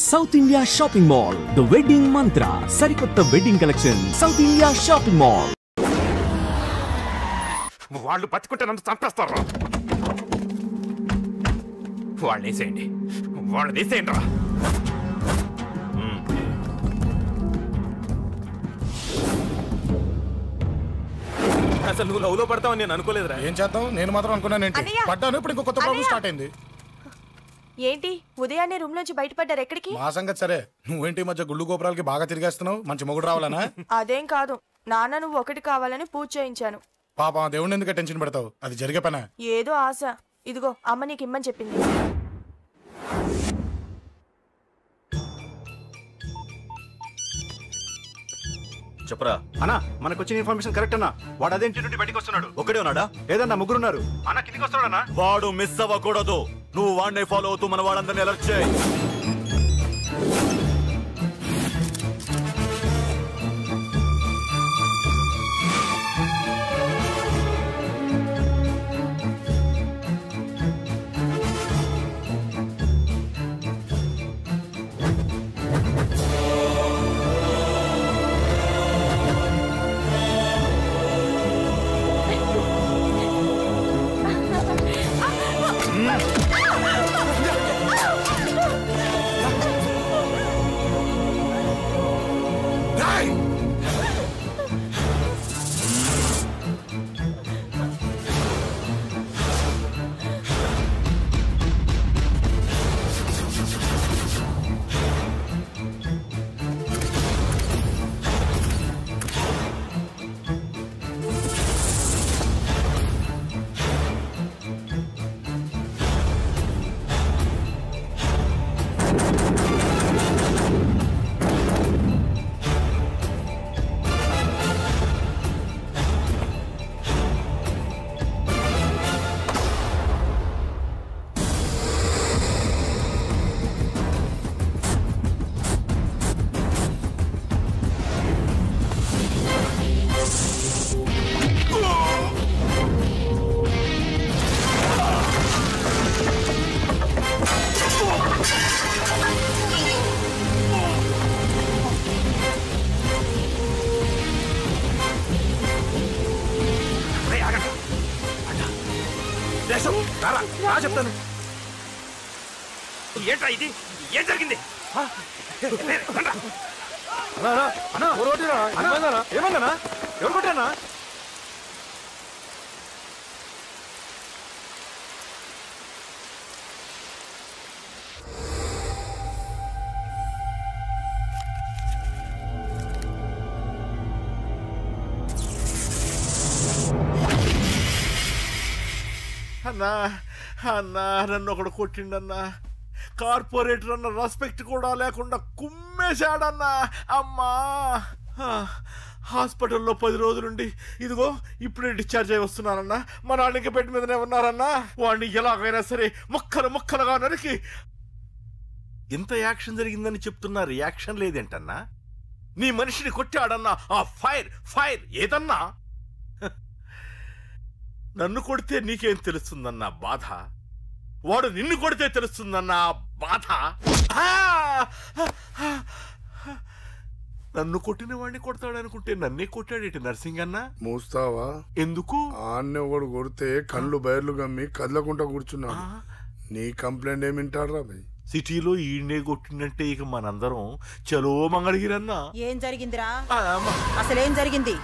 South India shopping mall the wedding మంత్ర సరికొత్త wedding collection south India shopping mall. వాళ్ళు బతుకుంటే నన్ను చంపేస్తారు. వాళ్ళు వేసేయండి, వాళ్ళు వేసేయండి రా. అసలు నువ్వు లవ్ లో పడతావు నేను అనుకోలేదురా. ఏం చేద్దాం, నేను మాత్రం అనుకున్నాను. ఏంటి పడ్డాను, ఇప్పుడు ఇంకో కొత్త ప్రాబ్లం స్టార్ట్ అయింది. ఏంటి ఉదయాన్నే రూమ్ నుంచి బయటపడ్డారు? ఎక్కడికి? మా సంగతి సరే, నువ్వేంటి మధ్య గుళ్ళు గోపురాలకి బాగా తిరిగేస్తున్నావు? మంచి మొగుడు రావాలనా? అదేం కాదు నాన్న, నువ్వు ఒకటి కావాలని పూజ చేయించాను. పాప దేవుడిని ఎందుకు టెన్షన్ పెడతావు? అది జరిగే పనా? ఏదో ఆశ. ఇదిగో అమ్మ నీకు ఇమ్మని చెప్పింది. చెప్పరా అన్నా, మనకు వచ్చిన ఇన్ఫర్మేషన్ కరెక్ట్ అన్నా. వాడు అదేంటి నుండి బయటకు వస్తున్నాడు. ఒక్కడే ఉన్నాడా? ఏదన్నా ముగ్గురున్నారు. అన్న కిందికి వస్తున్నాడన్నా. వాడు మిస్ అవ్వకూడదు. నువ్వు వాడిని ఫాలో అవుతూ మన వాళ్ళందరినీ అలర్ట్ చేయి. చెప్తాను. ఏంట్రా ఇది? ఏం జరిగింది? ఏమన్నా ఎవరు కొట్టానా? అన్నా అన్నా, నన్ను ఒకడు కొట్టిండన్నా. కార్పొరేటర్ అన్న రెస్పెక్ట్ కూడా లేకుండా కుమ్మేశాడన్నా. అమ్మా, హాస్పిటల్లో 10 రోజులుండి ఇదిగో ఇప్పుడే డిశ్చార్జ్ అయి వస్తున్నానన్నా. మా నాన్నకి బెడ్ మీదనే ఉన్నారన్నా. వాడిని ఎలాగైనా సరే ముక్కలు ముక్కలుగా నరికి. ఇంత యాక్షన్ జరిగిందని చెప్తున్నా, రియాక్షన్ లేదేంటన్నా? నీ మనిషిని కొట్టాడన్నా. ఆ ఫైర్ ఫైర్ ఏదన్నా? నన్ను కొడితే నీకేం తెలుస్తుందన్న బాధ, వాడు నిన్ను కొడితే తెలుస్తుందన్న బాధ. నన్ను కొట్టిన వాడిని కొడతాడనుకుంటే నన్నే కొట్టాడేటి నర్సింగ్ అన్న. మూస్తావా? ఎందుకు? ఆన్నే ఒకడు కొడితే కళ్ళు బయర్లు గమ్మి కదలకుండా కూర్చున్నాడు. నీ కంప్లైంట్ ఏమింటాడు రా భయ్? సిటీలో ఈయనే కొట్టిందంటే ఇక మనందరం చలో మంగళగిరన్నా. ఏం జరిగిందిరా? అసలేం జరిగింది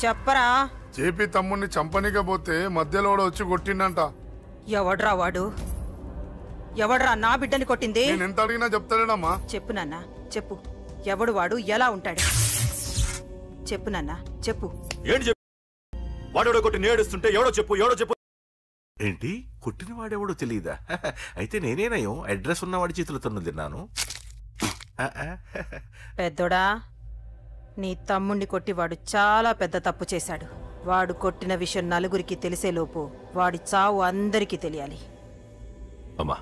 చెప్పరా? జేపీ తమ్ముడిని చంపనికపోతే మధ్యలో వచ్చి కొట్టిండంట. ఎవడ్రా వాడు? ఎవడ్రా నా బిడ్డని కొట్టింది? నేను ఎంత అడిగినా చెప్తాడేనమ్మా. చెప్పు నాన్న, చెప్పు. ఎవడు వాడు? ఎలా ఉంటాడు? చెప్పు నాన్న, చెప్పు. ఏంటి చెప్పు? వాడెవడో కొట్టి నేడుస్తుంటే ఎవడో చెప్పు, ఎవడో చెప్పు. ఏంటి కొట్టిన వాడెవడో తెలియదా? అయితే నేనేనయం అడ్రస్ ఉన్నవాడి చేతులు తన్ను తిన్నాను. పెద్దోడా, నీ తమ్ముణ్ణి కొట్టి వాడు చాలా పెద్ద తప్పు చేశాడు. వాడు కొట్టిన విషయం నలుగురికి తెలిసేలోపు వాడి చావు అందరికీ తెలియాలి. అమ్మా,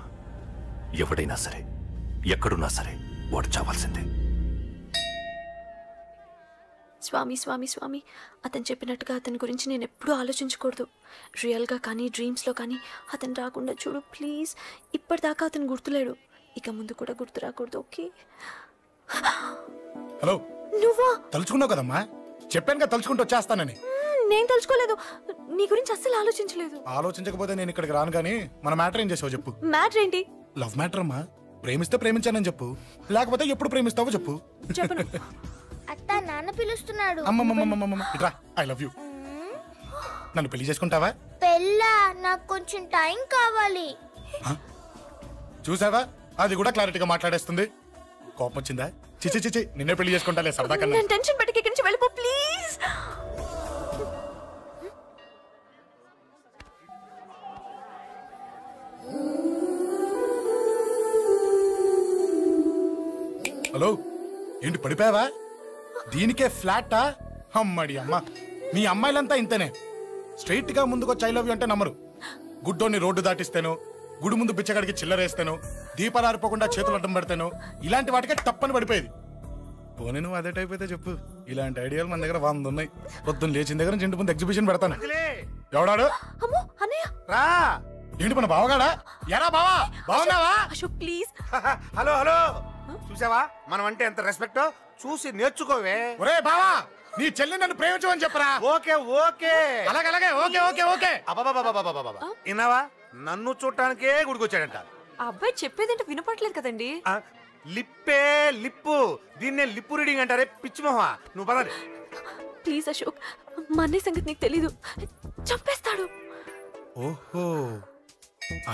ఎవడైనా సరే ఎక్కడున్నా సరే వాడు చావాల్సిందే. స్వామి స్వామి స్వామి అతను చెప్పినట్టుగా అతని గురించి నేను ఎప్పుడూ ఆలోచించకూడదు. రియల్గా కానీ డ్రీమ్స్లో కానీ అతను రాకుండా చూడు ప్లీజ్. ఇప్పటిదాకా అతను గుర్తులేడు. ఇక ముందు కూడా గుర్తు రాకూడదు. ఓకే? హలో, నువ్వా? తలుచుకున్నావు కదమ్మా, చెప్పాను కదా తలుచుకుంటూ వచ్చేస్తానని. నేను తలుచుకోలేదు, నీ గురించి అస్సలు ఆలోచించలేదు. ఆలోచించకపోతే నేను ఇక్కడికి రాను. కానీ మన మ్యాటర్ ఏం చేసావు చెప్పు. మ్యాటర్ ఏంటి? లవ్ మ్యాటర్ అమ్మా. ప్రేమిస్తే ప్రేమించానని చెప్పు, లేకపోతే ఎప్పుడు ప్రేమిస్తావో చెప్పు. చెప్పను. అత్త నాన్న పిలుస్తున్నాడు. అమ్మమ్మమ్మమ్మమ్మ ఇట్రా, ఐ లవ్ యూ. నన్ను పెళ్లి చేసుకుంటావా? పెళ్ళా? నాకు కొంచెం టైం కావాలి. చూసావా, అది కూడా క్లారిటీగా మాట్లాడేస్తుంది. కోపం వచ్చిందా? చిచి చిచి, నిన్నే పెళ్లి చేసుకుంటాలే సరదా కన్నా. నేను టెన్షన్ పెట్టి ఇక్కడి నుంచి వెళ్ళిపో ప్లీజ్. హలో, ఏంటి పడిపోయావా? దీనికే ఫ్లాటా? అమ్మడి అమ్మ, మీ అమ్మాయిలంతా ఇంతనే. స్ట్రైట్ గా ముందుకొచ్చి ఐ లవ్ యూ అంటే నమ్మరు. గుడ్డోని రోడ్డు దాటిస్తాను, గుడి ముందు బిచ్చగాడికి చిల్లరేస్తాను, దీపాలు ఆరిపోకుండా చేతులు అడ్డం పెడతాను, ఇలాంటి వాటికే తప్పని పడిపోయేది. పోనీ నువ్వు అదే టైప్ అయితే చెప్పు. ఇలాంటి ఐడియాలు మన దగ్గర 100 ఉన్నాయి. పొద్దున్న లేచిన దగ్గర ఇంటి ముందు ఎగ్జిబిషన్ పెడతాను. ఎవడాడు? అమ్మో అన్నయ్య. రా. ఏంటి మన బావగాడా? ఎరా బావా, బావున్నావా? అశోక్ ప్లీజ్. హలో హలో, చూసావా మనం అంటే ఎంత రెస్పెక్ట్? చూసి నేర్చుకోవే. ఒరే బావా, నీ చెల్లి నన్ను ప్రేమించమని చెప్పరా. ఓకే ఓకే, అలాగే ఓకే ఓకే ఓకే. అబాబాబాబాబాబాబా, విన్నావా? నన్ను చూడటానికే గుడికొచ్చాడంట. ఆ అబ్బాయి చెప్పేదంటే వినపడలేదు కదండి. లిప్పే లిప్పు, దీన్నే లిప్పు రీడింగ్ అంటారే పిచ్చి మొహ. నువ్వు పదండి ప్లీజ్ అశోక్, మా అన్నయ్య సంగతి నీకు తెలీదు, చంపేస్తాడు. ఓహో,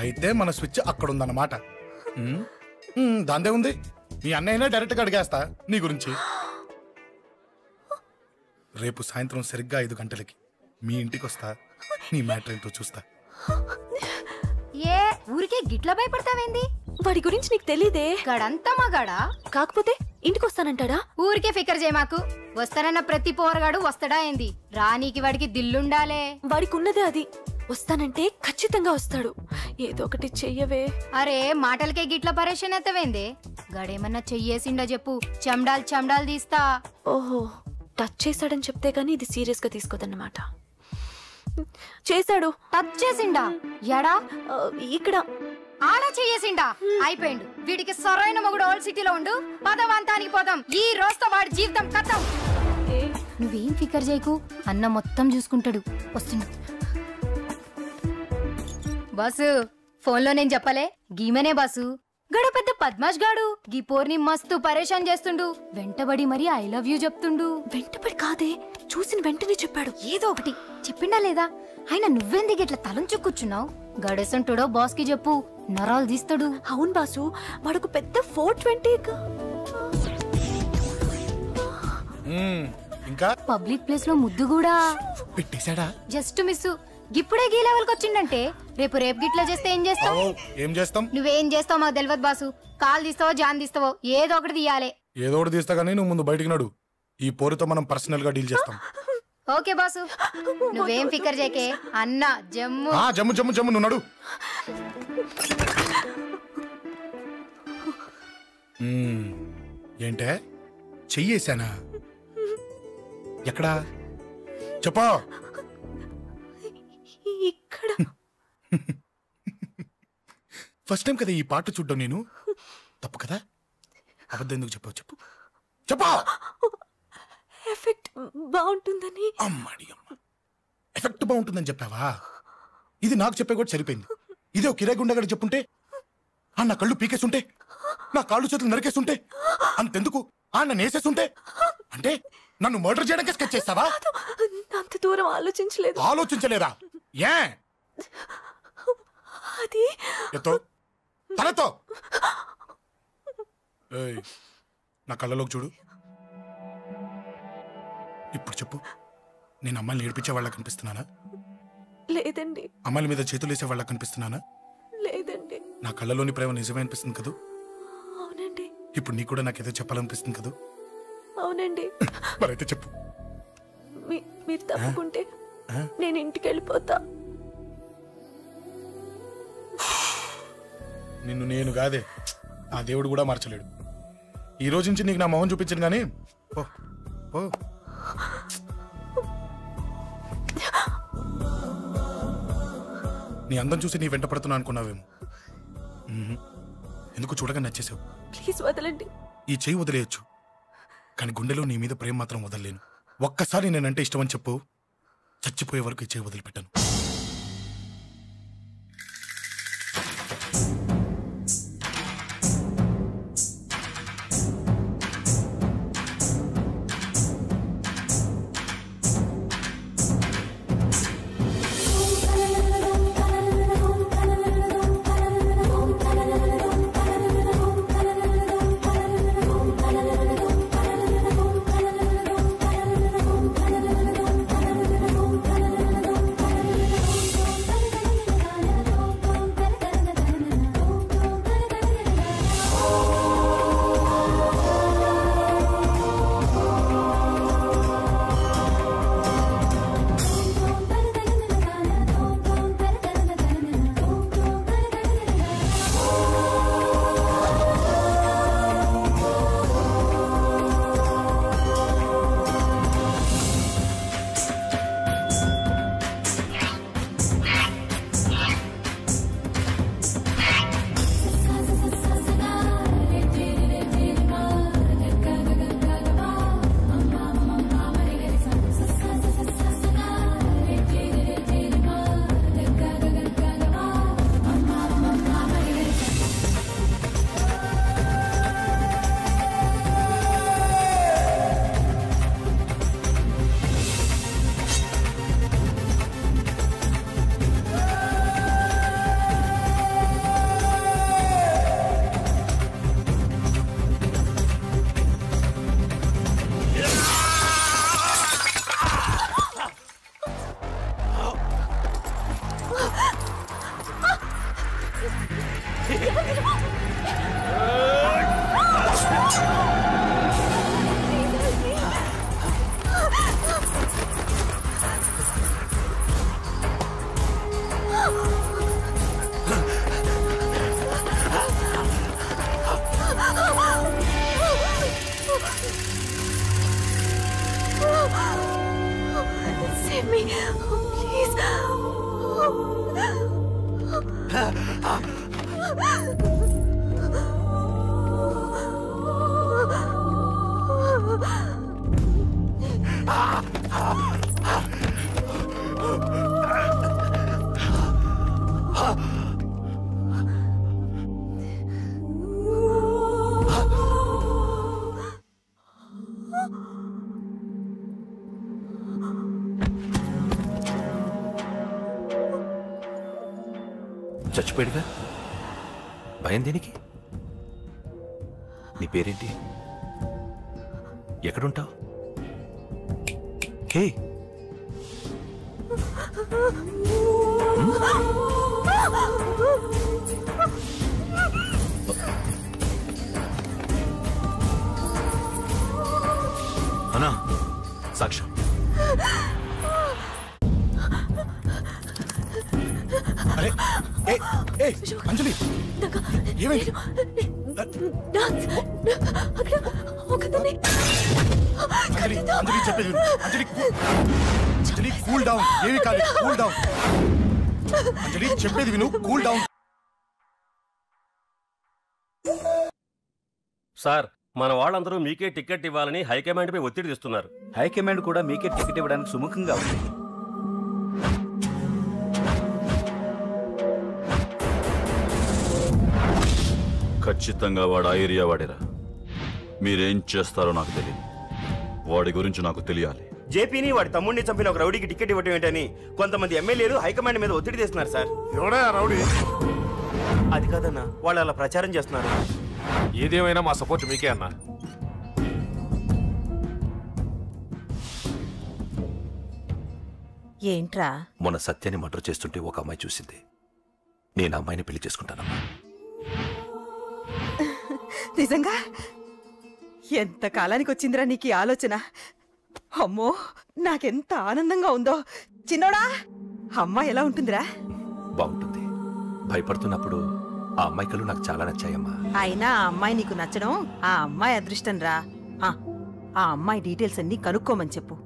అయితే మన స్విచ్ అక్కడ ఉందన్నమాట. దాందే ఉంది. మీ అన్నయ్యనే డైరెక్ట్ గా అడిగేస్తా నీ గురించి. రేపు సాయంత్రం సరిగ్గా 5 గంటలకి మీ ఇంటికి వస్తా. నీ మ్యాటర్ ఏంటో చూస్తా. ఏ ఊరికే గిట్ల భయపడతావేంది? వాడి గురించి నీకు తెలీదే. గడంతా మగాడా? కాకపోతే ఇంటికి వస్తానంటాడా? ఊరికే ఫికర్ చేయమాకు. వస్తానన్న ప్రతి పోరగాడు వస్తాడా ఏంది? రానీకి వాడికి దిల్లుండాలే. వాడికి ఉన్నదే అది. వస్తానంటే ఖచ్చితంగా వస్తాడు. ఏదో ఒకటి చెయ్యవే. అరే మాటలకే గిట్ల పరేషన్ అవుతావేంది? గడేమన్నా చెయ్యేసిండా చెప్పు, చెమ్డాల్ తీస్తా. ఓహో, టచ్ చేశాడని చెప్తే గానీ ఇది సీరియస్ గా తీసుకోదన్నమాట. చేశాడు. టచ్ చేసిండా? ఎడా? ఇక్కడ. ఆడా చెయ్యేసిండా? అయిపోయిండు. వీడికి సరైన మొగుడు ఓల్డ్ సిటీలో ఉండు. పదవంతానికి పోదాం. ఈ రోజుతో వాడి జీవితం కథం. నువ్వేం ఫికర్ చేయకు, అన్న మొత్తం చూసుకుంటాడు. వస్తున్నా బాసు. ఫోన్లో నేను చెప్పలే, గీమనే బాసు. గడ పెద్ద పద్మాష్ గాడు గీ పోర్ని మస్తు పరేషాన్ చేస్తుండు. వెంటబడి మరి ఐ లవ్ యూ చెప్తుండు. వెంటబడి కాదే, చూసిన వెంటనే చెప్పాడు. ఏదో ఒకటి చెప్పిండా లేదా? ఆయన నువ్వెందుకు ఇట్లా తలంచు కూర్చున్నావు? గడేసంటుడో బాస్ కి చెప్పు, నరాలు తీస్తాడు. అవును బాసు, వాడుకు పెద్ద 420. ఇంకా పబ్లిక్ ప్లేస్ లో ముద్దు కూడా పెట్టేశాడా? Just miss. ఇప్పుడే గీ లెవెల్ కి వచ్చిండంటే రేపు గిట్లా చేస్తే ఏం చేస్తావు? ఏం చేస్తాం? నువ్వేం చేస్తావు మాకు తెలియదు బాసు. కాల్ తీస్తావో జాన్ తీస్తావో ఏదో ఒకటి తీయాలి. ఏదో ఒకటి తీస్తా గానీ నువ్వు ముందు బయటికి నడు. ఈ పోరుతో మనం పర్సనల్ గా డీల్ చేస్తాం. ఓకే బాసు, నువ్వేం ఫికర్ చేకే. అన్న జమ్ము జమ్ము జమ్ము జమ్ము, నువ్వు నడు. ఏంటే చెయ్యేశానా? ఎక్కడా చెప్పా? ఇక్కడ. ఫస్ట్ టైం కదా ఈ పాట చూడ్డం నేను. తప్పు కదా? అబద్ధం ఎందుకు చెప్పావు చెప్పు. చెప్పా. ఎఫెక్ట్ బాగుంటుందని. అమ్మాడి అమ్మ, ఎఫెక్ట్ బాగుంటుందని చెప్పావా? ఇది నాకు చెప్పే కూడా సరిపోయింది. ఇదే ఒక కిరాయి గుండెగాడు చెప్పుంటే, నా కళ్ళు పీకేస్తుంటే, నా కాళ్ళు చేతులు నరికేస్తుంటే, అంతెందుకు నన్ను వేసేస్తుంటే, అంటే నన్ను మర్డర్ చేయడానికి స్కెచ్ చేస్తావా? అంత దూరం ఆలోచించలేదు. ఆలోచించలేదా? ఏ అది ఎత్తో తలతో. నా కళ్ళలోకి చూడు. ఇప్పుడు చెప్పు, నేను అమ్మాయిని ఏడిపించే వాళ్ళకి కనిపిస్తున్నానా? లేదండి. అమ్మాయిల మీద చేతులు వేసే వాళ్ళకి కనిపిస్తున్నానా? లేదండి. నా కళ్ళలోని ప్రేమ నిజమే అనిపిస్తుంది కదూ? అవునండి. ఇప్పుడు నీకు కూడా నాకేదో చెప్పాలనిపిస్తుంది కదూ? అవునండి. మరైతే చెప్పు. మీరు తప్పుకుంటే నేను ఇంటికి వెళ్ళిపోతా. నిన్ను నేను కాదే, ఆ దేవుడు కూడా మార్చలేడు. ఈ రోజు నుంచి నీకు నా మొహం చూపించను కానీ ఓ ఓ. నీ అందం చూసి నీ వెంట పడుతున్నా అనుకున్నావేమో. ఎందుకు చూడగా నచ్చేసావు. ప్లీజ్ వదలండి. ఈ చెయ్యి వదిలేయచ్చు, కానీ గుండెలో నీ మీద ప్రేమ మాత్రం వదలలేను. ఒక్కసారి నేనంటే ఇష్టమని చెప్పు, చచ్చిపోయే వరకు ఈ చెయ్యి వదిలిపెట్టాను. Save me, please. చచ్చిపోయాడుగా, భయం దేనికి? నీ పేరేంటి? ఎక్కడుంటావు? హే, అన్నా సాక్ష్యం. అరే అంజలి, ఏమైంది? అంజలి చెప్పేది విను. అంజలి కూల్ డౌన్. ఏమి కాలేదు, కూల్ డౌన్. అంజలి చెప్పేది విను, కూల్ డౌన్. సార్, మన వాళ్ళందరూ మీకే టికెట్ ఇవ్వాలని హైకమాండ్ పై ఒత్తిడి తెస్తున్నారు. హైకమాండ్ కూడా మీకే టికెట్ ఇవ్వడానికి సుముఖంగా ఉంది. ఖచ్చితంగా వాడు ఆ ఏరియా వాడేరా. మీరేం చేస్తారో నాకు తెలియదు, వాడి గురించి నాకు తెలియాలి. జేపీని వాడి తమ్ముడిని చంపిన ఒక రౌడీకి టికెట్ ఇవ్వటం ఏంటని కొంతమంది ఎమ్మెల్యేలు హైకమాండ్ మీద ఒత్తిడి తెస్తున్నారు సార్. ఎవడా రౌడీ? అది కాదన్నా, వాళ్ళు అలా ప్రచారం చేస్తున్నారు. ఏదేమైనా మా సపోర్ట్ మీకే అన్నా. ఏంట్రా? మొన్న సత్యాన్ని మర్డర్ చేస్తుంటే ఒక అమ్మాయి చూసింది. నేను అమ్మాయిని పెళ్లి చేసుకుంటానమ్మా. నిజంగా? ఎంత కాలానికి వచ్చిందిరా నీకు ఈ ఆలోచన? అమ్మో, నాకెంత ఆనందంగా ఉందో. చిన్నోడా, అమ్మాయి ఎలా ఉంటుందిరా? బాగుంటుంది. భయపడుతున్నప్పుడు ఆ అమ్మాయి కళ్ళు నాకు చాలా నచ్చాయమ్మా. అయినా ఆ అమ్మాయి నీకు నచ్చడం ఆ అమ్మాయి అదృష్టం రా. ఆ అమ్మాయి డీటెయిల్స్ అన్ని కనుక్కోమని చెప్పు.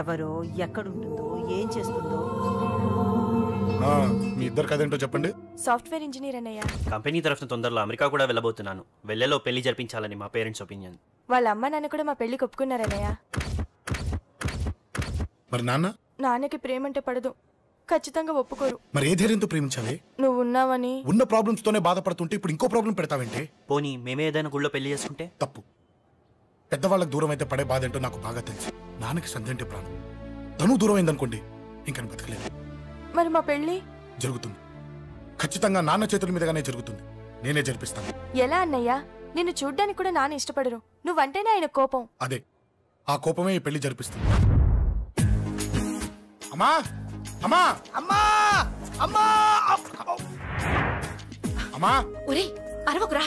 ఎవరో, ఎక్కడుంటుందో, ఏం చేస్తుందో. మీ ఇద్దరు కదేంటో చెప్పండి. సాఫ్ట్వేర్ ఇంజనీర్ అన్నయ్య. కంపెనీ తరఫున తొందరలో అమెరికా కూడా వెళ్ళబోతున్నాను. వెళ్ళేలో పెళ్లి జరిపించాలని మా పేరెంట్స్ ఒపీనియన్. వాళ్ళ అమ్మ నాన్న కూడా మా పెళ్లికి ఒప్పుకున్నారన్నయ్య. మరి నాన్న? నాన్నకి ప్రేమంటే పడదు, ఖచ్చితంగా ఒప్పుకోరు. మరి ఏ ధైర్యంతో ప్రేమించాలి? నువ్వు ఉన్నావని. ఉన్న ప్రాబ్లమ్స్ తోనే బాధపడుతుంటే ఇప్పుడు ఇంకో ప్రాబ్లం పెడతావేంటి? పోనీ మేమే ఏదైనా గుళ్ళో పెళ్లి చేసుకుంటే? తప్పు. పెద్దవాళ్ళకి దూరం అయితే పడే బాధ ఏంటో నాకు బాగా తెలుసు. నాన్నకి సంధ్య అంటే ప్రాణం. తను దూరం అయిందనుకోండి ఇంకా బతకలేదు. మరి మా పెళ్లి జరుగుతుంది. ఖచ్చితంగా నాన్న చేతుల మీదగానే జరుగుతుంది. నేనే జరిపిస్తాను. ఎలా అన్నయ్య? నిన్ను చూడ్డానికి కూడా నాన్న ఇష్టపడరు, నువ్వంటేనే ఆయన కోపం. అదే ఆ కోపమే ఈ పెళ్లి జరిపిస్తుంది. అమ్మా అమ్మా అమ్మా అమ్మా అమ్మా! ఒరేయ్ అరవకురా.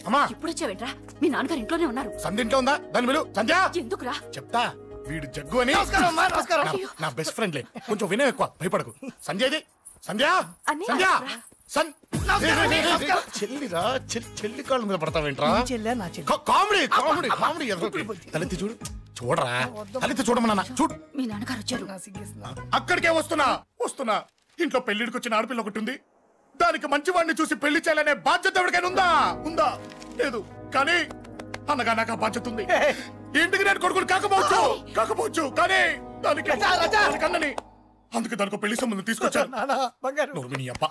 అమ్మా ఇప్పుడు వచ్చావేంట్రా? మీ నాన్నగారు ఇంట్లోనే ఉన్నారు. సంధ్య ఇంట్లో ఉందా? దాని విలు. సంధ్య ఎందుకురా? చెప్తా. వీడు జగ్గు అని నమస్కారం అమ్మా. నమస్కారం. నా బెస్ట్ ఫ్రెండ్లే. కొంచెం వినయం ఎక్కువ, భయపడకు. సంధ్యది. సంధ్య సంధ్య చెల్లిరా. చెల్లి కాళ్ళ మీద పడతావేంట్రా? Comedy comedy comedy. తలెత్తి చూడు. చూడరా, తలెత్తి చూడమన్నా. చూడు. మీ నాన్నగారు వచ్చారు. అక్కడికే వస్తున్నా వస్తున్నా. ఇంట్లో పెళ్లిడికి వచ్చిన ఆడపిల్ల ఒకటి ఉంది. దానికి మంచివాడిని చూసి పెళ్లి చేయాలనే బాధ్యత ఎవరికైనా ఉందా? ఉందా? లేదు. కానీ అన్నగా నాకు ఆ బాధ్యత ఉంది. ఇంటికి నేను కొడుకుని కాకపోవచ్చు కానీ దానికి అన్నని. అందుకే దానికి పెళ్లి సంబంధం తీసుకొచ్చాను. అబ్బా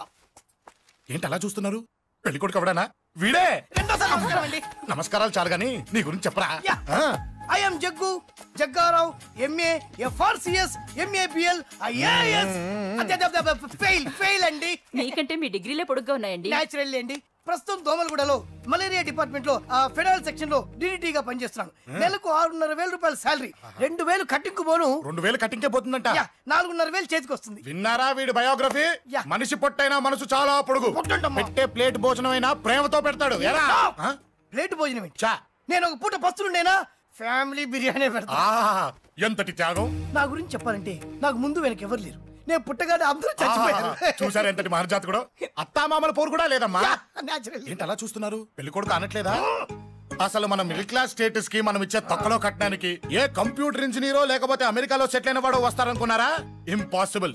ఏంటి అలా చూస్తున్నారు? పెళ్లి కొడుకు ఎవడానా? వీడే. నమస్కారాలు చాలు గాని నీ గురించి చెప్పరా. I am Jaggu, Jaggarao, MA, FRCS, MABL, IAS. Fail అండి. నీకంటే మీ డిగ్రీలే పొడుగ్గా ఉన్నాయండి. న్యాచురల్ అండి. ప్రస్తుతం దోమలగూడలో మలేరియా డిపార్ట్మెంట్ లో ఫెడరల్ సెక్షన్ లో DDT గా పనిచేస్తున్నాను. నెలకు 6,500 రూపాయల శాలరీ, 2,000 కట్టింగ్ పోను. 2,000 కట్టింగ్కే పోతుందంట. 4,500 చేతికి వస్తుంది. విన్నారా వీడి బయోగ్రఫీ? మనిషి పొట్టైనా మనసు చాలా పొడుగు. పెట్టే ప్లేట్ భోజనం అయినా ప్రేమతో పెడతాడు. ప్లేట్ భోజనం నేను ఒక పూట పస్తులుండేనా? ఫ్యామిలీ బిర్యానీ పెడతా. ఎంతటి త్యాగం! నా గురించి చెప్పాలంటే నాకు ముందు వెనక ఎవరు లేరు. నేను పుట్టగానే అందరూ చచ్చిపోయారు. చూసారు ఎంతటి మహర్జాత్ కూడా. అత్తామామల పోరు కూడా లేదమ్మా. ఏంటి అలా చూస్తున్నారు? పెళ్లి కొడుకు అనట్లేదా? అసలు మన మిడిల్ క్లాస్ స్టేటస్ కి మనం ఇచ్చే తక్కువలో కట్టడానికి ఏ కంప్యూటర్ ఇంజనీరో లేకపోతే అమెరికాలో సెటిల్ అయిన వాడు వస్తారనుకున్నారా? ఇంపాసిబుల్.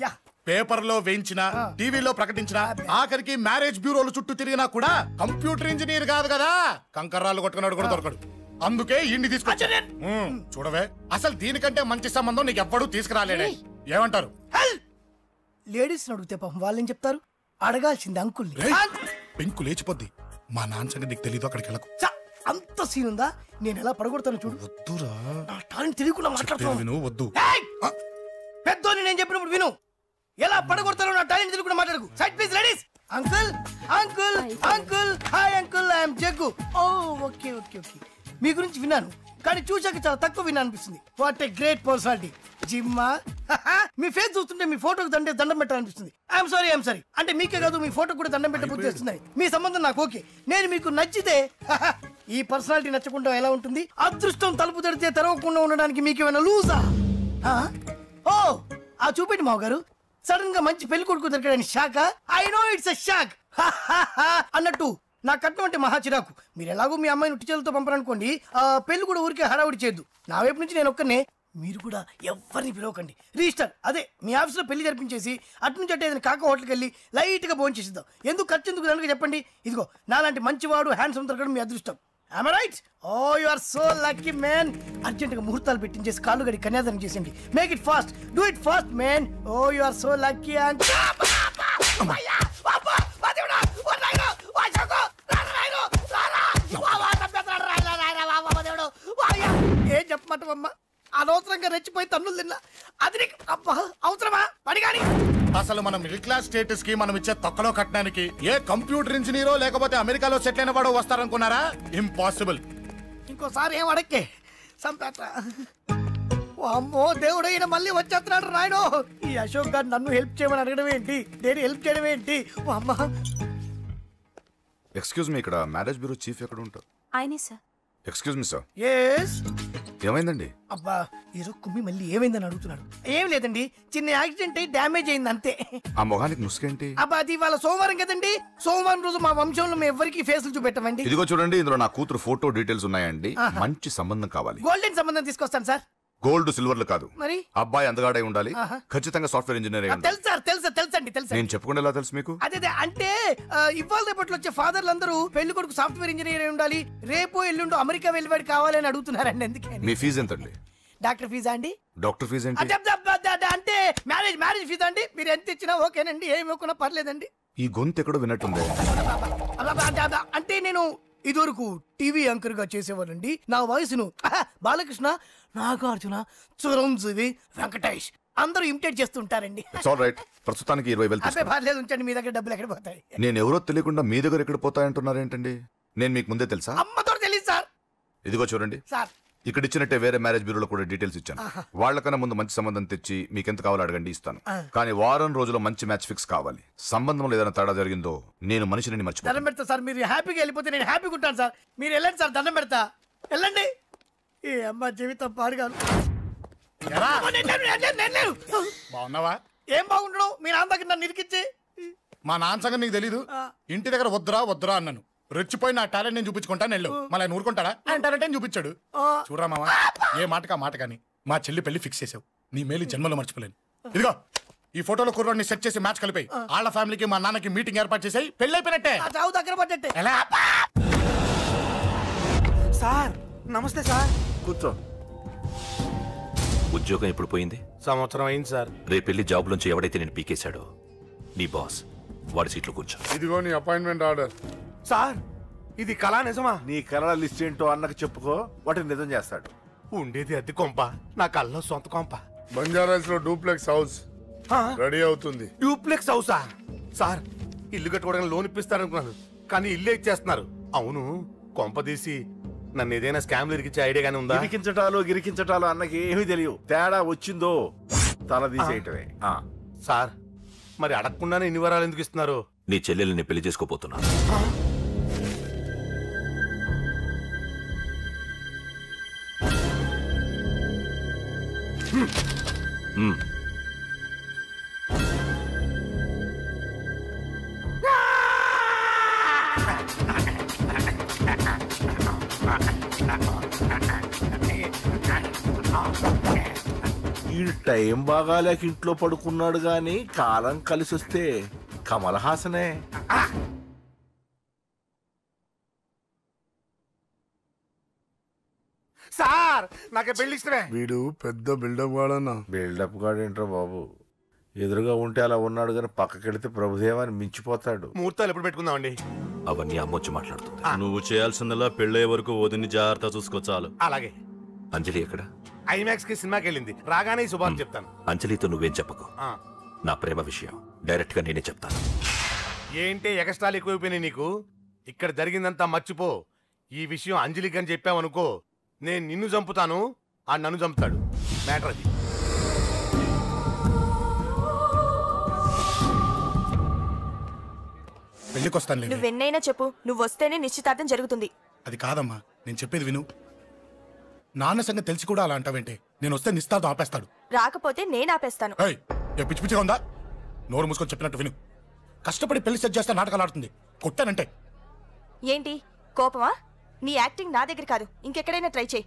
పేపర్ లో వేయించిన, టీవీలో ప్రకటించిన, ఆఖరికి మ్యారేజ్ బ్యూరోలు చుట్టూ తిరిగినా కూడా కంప్యూటర్ ఇంజనీర్ కాదు కదా, కంకర్రాలు కొట్టుకున్నాడు కూడా దొరకడు. అందుకే ఇండి తీసుకొచ్చా. చూడవే, అసలు దీనికంటే మంచి సంబంధం నీకు ఎవ్వడూ తీసుకురాలేడే. ఏమంటారు? లేడీస్ అడిగితే పాపం వాళ్ళేం చెప్తారు? అడగాల్సింది అంకుల్. పెంకు లేచిపోద్ది. మా నాన్న సంగతి నీకు తెలీదు. అక్కడికి వెళ్ళకు. అంత సీన్ ఉందా? నేను ఎలా పడగొడతాను చూడు. వద్దురా, నా టాలెంట్ తెలియకుండా మాట్లాడుతున్నాను. వద్దు. పెద్దోని నేను చెప్పినప్పుడు విను. ఎలా పడగొడతారో నా టాలెంట్ తెలియకుండా మాట్లాడకు. Side please ladies. Uncle uncle uncle. Hi uncle, I am Jaggu. Oh okay okay okay. మీ గురించి విన్నాను కానీ చూశాక చాలా తక్కువ విన్నా అనిపిస్తుంది. What a great personality. జిమ్మా, మీ ఫేస్ చూస్తుంటే మీ ఫోటోకి దండం పెట్టాలనిపిస్తుంది. ఐఎమ్ సారీ అంటే మీకే కాదు, మీ ఫోటో కూడా దండం పెట్టే బుద్ధి వస్తుంది. మీ సంబంధం నాకు ఓకే. నేను మీకు నచ్చితే ఈ పర్సనాలిటీ నచ్చకుండా ఎలా ఉంటుంది? అదృష్టం తలుపు తెరితే తెరవకుండా ఉండడానికి మీకేమైనా లూజా? ఓ ఆ చూపెట్టి మావ గారు. సడన్ గా మంచి పెళ్లి కొడుకు దొరికాడని shock. I know it's a shock అన్నట్టు నా కట్నం అంటే మహా చిరాకు. మీరు ఎలాగో మీ అమ్మాయిని ఉట్టి చేతులతో పంపరనుకోండి, పెళ్లి కూడా ఊరికే హడావుడి చేయొద్దు. నా వైపు నుంచి నేను ఒక్కనే, మీరు కూడా ఎవరిని పిలవకండి. రిజిస్టర్ అదే మీ ఆఫీస్లో పెళ్లి జరిపించేసి అటు నుంచి అంటే ఏదైనా కాక హోటల్కి వెళ్ళి లైట్గా భోజనం చేసిద్దాం. ఎందుకు ఖర్చు ఎందుకు దానికి చెప్పండి. ఇదిగో నాలాంటి మంచివాడు హ్యాండ్సమ్ దొరకడం మీ అదృష్టం. Am I right? Oh, you are so lucky, man. అర్జెంటుగా ముహూర్తాలు పెట్టించేసి కాళ్ళు గడి కన్యాదానం చేసేయండి. Make it fast. Do it fast, man. Oh, you are so lucky. And ఏం చెప్పమంటావమ్మా? అనవసరంగా రెచ్చిపోయి తన్నులు తిన్నా. అది నీకు అవసరమా? పడిగాని అసలు మన మిడిల్ క్లాస్ స్టేటస్ కి మనం ఇచ్చే తక్కువలో కట్టడానికి ఏ కంప్యూటర్ ఇంజనీరో లేకపోతే అమెరికాలో సెటిల్ అయిన వాడు వస్తారనుకున్నారా? ఇంపాసిబుల్. ఇంకోసారి ఏం అడక్కే సంపేట. అమ్మో దేవుడు, ఈయన మళ్ళీ వచ్చేస్తున్నాడు రాయడు. ఈ అశోక్ గారు నన్ను హెల్ప్ చేయమని అడగడం ఏంటి, నేను హెల్ప్ చేయడం ఏంటి? అమ్మా ఎక్స్క్యూజ్ మీ, ఇక్కడ మ్యారేజ్ బ్యూరో చీఫ్ ఎక్కడ ఉంటారు? ఆయనే sir. Excuse me sir. Yes. ఏమైందండి? అబ్బా ఈరోజు కుమ్మి మళ్ళీ ఏమైందని అడుగుతున్నాడు. ఏం లేదండి, చిన్న యాక్సిడెంట్ అయ్యి డ్యామేజ్ అయింది అంతే. ఆ మొహానికి ముసుకేంటి? అబ్బా అది ఇవాళ సోమవారం కదండి. సోమవారం రోజు మా వంశంలో మేము ఎవరికి ఫేసులు చూపెట్టమండి. ఇదిగో చూడండి, ఇందులో నా కూతురు ఫోటో డీటెయిల్స్ ఉన్నాయండి. మంచి సంబంధం కావాలి. గోల్డెన్ సంబంధం తీసుకొస్తాను సార్. గోల్డ్ సిల్వర్లు కాదు. మరి అబ్బాయి అందగాడై ఉండాలి, ఖచ్చితంగా సాఫ్ట్వేర్ ఇంజనీర్ అయి ఉండాలి. తెలుసు సార్, తెలుసండి తెలుసు. నేను చెప్పకుండా ఎలా తెలుసు మీకు? అదే అంటే ఇవాళ రేపట్లో వచ్చే ఫాదర్లు అందరూ పెళ్లి కొడుకు సాఫ్ట్వేర్ ఇంజనీర్ అయి ఉండాలి, రేపు ఎల్లుండు అమెరికా వెళ్ళివాడు కావాలని అడుగుతున్నారండి. ఎందుకే? మీ ఫీజు ఎంతండి? డాక్టర్ ఫీజా అండి? డాక్టర్ ఫీజు ఏంటి? అంటే మ్యారేజ్ ఫీజా అండి? మీరు ఎంత ఇచ్చినా ఓకేనండి, ఏమి ఇవ్వకున్నా పర్లేదండి. ఈ గొంతు ఎక్కడో విన్నట్టుంది. అంటే నేను ఇదివరకు టీవీ యాంకర్ గా చేసేవాళ్ళండి. నా వయసును బాలకృష్ణ, నాగార్జున, చిరంజీవి, వెంకటేష్ అందరూ ఇమిటేట్ చేస్తుంటారండి. ప్రస్తుతానికి 20,000 అదే పర్లేదు, ఉంచండి. మీ దగ్గర డబ్బులు ఎక్కడ పోతాయి? నేను ఎవరో తెలియకుండా మీ దగ్గర ఎక్కడ పోతాయంటున్నారేంటండి? నేను మీకు ముందే తెలుసా? అమ్మతో తెలియదు సార్. ఇదిగో చూడండి సార్, ఇక్కడ ఇచ్చినట్టే వేరే మ్యారేజ్ బ్యూరోలో కూడా డీటెయిల్స్ ఇచ్చాను. వాళ్ళకన్నా ముందు మంచి సంబంధం తెచ్చి మీకు ఎంత కావాలో అడగండి, ఇస్తాను. కానీ వారం రోజుల్లో మంచి మ్యాచ్ ఫిక్స్ కావాలి. సంబంధంలో ఏదైనా తేడా జరిగిందో నేను మనిషిని మర్చిపోతాను. దండం పెడతా సార్, మీరు హ్యాపీగా వెళ్ళిపోతే నేను హ్యాపీగా ఉంటాను సార్. మీరు వెళ్ళండి సార్, దండం పెడతా, వెళ్ళండి. ఏ అమ్మ జీవితం పాడుగాను. బాగున్నావా? ఏం బాగుండడం, మీ నాన్న దగ్గర నన్ను ఇరికిచ్చి. మా నాన్న సంగతి నీకు తెలీదు. ఇంటి దగ్గర వద్దురా అన్నాను. రెచ్చిపోయి నా టాలెంట్ నేను చూపించుకుంటాను వెళ్ళు. మళ్ళీ ఆయన ఊరుకుంటాడా? ఆయన టాలెంట్ అని చూపించాడు. చూడరా మామ, ఏ మాటకా మాట కానీ మా చెల్లి పెళ్లి ఫిక్స్ చేసావు. నీ మేలు జన్మలో మర్చిపోలేను. ఇదిగో ఈ ఫోటోలో కుర్రోడిని సెట్ చేసి మ్యాచ్ కలిపాయి. వాళ్ళ ఫ్యామిలీకి మా నాన్నకి మీటింగ్ ఏర్పాటు చేసాయి. పెళ్లి అయిపోయినట్టే. చావు దగ్గర పడ్డట్టే. ఎలా? సార్ నమస్తే సార్. కూర్చో. ఉద్యోగం ఎప్పుడు పోయింది? సంవత్సరం అయింది సార్. రేపెళ్ళి జాబ్ నుంచి ఎవడైతే నేను పీకేశాడో నీ బాస్ వాడి సీట్లో కూర్చో. ఇదిగో నీ అపాయింట్మెంట్ ఆర్డర్. సార్ ఇది కళా నిజమా? నీ కళల లిస్ట్ ఏంటో అన్నకు చెప్పుకో, వాటిని నిజం చేస్తాడు. ఉండేది అద్దె కొంప, నా కళ్ళలో సొంత కొంప. బంజారాస్ లో డూప్లెక్స్ హౌస్ రెడీ అవుతుంది. డూప్లెక్స్ హౌసా? సార్ ఇల్లు కట్టుకోవడానికి లోన్ ఇప్పిస్తారనుకున్నాను, కానీ ఇల్లే ఇచ్చేస్తున్నారు. అవును, కొంప తీసి నన్ను ఏదైనా స్కామ్ ఇరికించే ఐడియా గానీ ఉందా? గిరికించటాలు అన్నకి ఏమీ తెలియదు. తేడా వచ్చిందో తల తీసేయటమే. సార్ మరి అడగకుండానే ఇన్ని వరాలు ఎందుకు ఇస్తున్నారు? నీ చెల్లెల్ని పెళ్లి చేసుకోపోతున్నా. ఈ టైం బాగాలేక ఇంట్లో పడుకున్నాడు గాని కాలం కలిసి వస్తే కమల్ హాసనే. సార్ నాకే పెళ్లి ఇష్టమే. వీడు పెద్ద బిల్డప్ వాడన్నా. బిల్డప్ గాడేంట్రా బాబు, ఎదురుగా ఉంటే అలా ఉన్నాడు గాని పక్కకెడితే ప్రభుదేవాన్ని మించిపోతాడు. ముహూర్తాలు ఎప్పుడు పెట్టుకుందామండి? అవన్నీ అమ్మొచ్చి మాట్లాడుతుంది. నువ్వు చేయాల్సిందల్లా పెళ్ళే వరకు వదిని జాగ్రత్త చూసుకో చాలు. అలాగే. అంజలి ఎక్కడ? ఐమాక్స్ కి సినిమాకి వెళ్ళింది, రాగానే శుభాన్ని చెప్తాను. అంజలితో నువ్వేం చెప్పకు. నా ప్రేమ విషయం డైరెక్ట్ గా నేనే చెప్తాను. ఏంటి ఎక్స్ట్రాలు ఎక్కువైపోయినాయి నీకు? ఇక్కడ జరిగిందంతా మర్చిపో. ఈ విషయం అంజలికి అని చెప్పావనుకో, నేను నిన్ను చంపుతాను, ఆ నన్ను చంపుతాడు. మ్యాటర్ అది. పెళ్లికి వస్తాను. నువ్వెన్నైనా చెప్పు, నువ్వు వస్తేనే నిశ్చితార్థం జరుగుతుంది. అది కాదమ్మా, నేను చెప్పేది విను. నాన్న సంగతి తెలిసి కూడా అలా అంటావేంటే? నేను వస్తే నిస్తార్థం ఆపేస్తాడు. రాకపోతే నేను ఆపేస్తాను. పిచ్చి పిచ్చిగా ఉందా? నోరు మూసుకొని చెప్పినట్టు విను. కష్టపడి పెళ్లి సెట్ చేస్తే నాటకాలు ఆడుతుంది. కొట్టానంటే ఏంటి కోపమా? నీ యాక్టింగ్ నా దగ్గర కాదు, ఇంకెక్కడైనా ట్రై చేయి.